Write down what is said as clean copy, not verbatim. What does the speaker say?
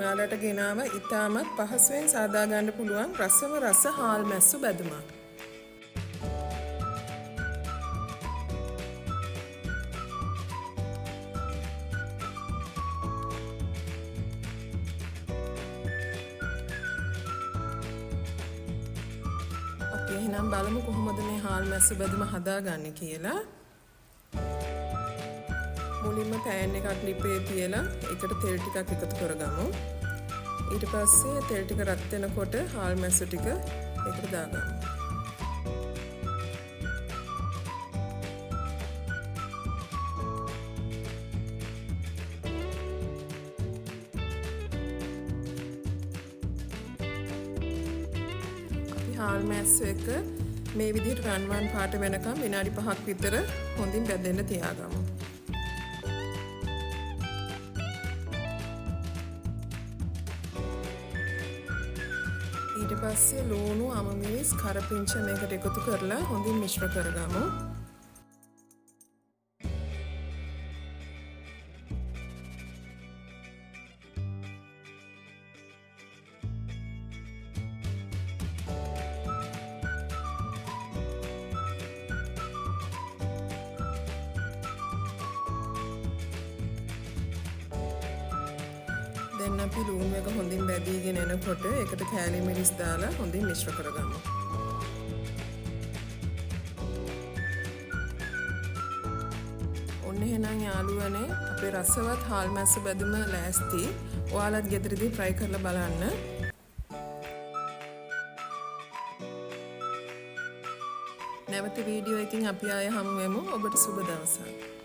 ඔයාලට ගෙනාව ඉතාමත් පහසුවෙන් සාදා ගන්න පුළුවන් රසම රස හාල් මැස්සු බැදුමක්. අපි එහෙනම් බලමු කොහොමද මේ හාල් මැස්සු බැදුම හදාගන්නේ කියලා. මුලින්ම පෑන් එකක් ලිපේ තියලා ඒකට තෙල් ටිකක් එකතු කරගමු. ඊට පස්සේ තෙල් ටික රත් වෙනකොට හාල් මැස්සු ටික ඒකට දාගමු. අපි හාල් මැස්සු එක මේ විදිහට රන්වන් පාට වෙනකම් විනාඩි 5ක් විතර හොඳින් බැදෙන්න තියාගමු. ඊට පස්සේ ලුණු අමමිරිස් කරපිංච මේකට එකතු කරලා හොඳින් මිශ්‍ර කරගමු. දැන් අපි ලුණු එක හොඳින් බැදීගෙන එනකොට ඒකට කෑලි මිරිස් දාලා හොඳින් මිශ්‍ර කරගමු. ඔන්න එහෙනම් යාළුවනේ අපේ රසවත් හාල් මැස්සු බැදුම ලෑස්ති. ඔයාලත් ගෙදරදී try කරලා බලන්න. නැවත වීඩියෝ එකකින් අපි ආයෙ හමු වෙමු. ඔබට සුබ දවසක්.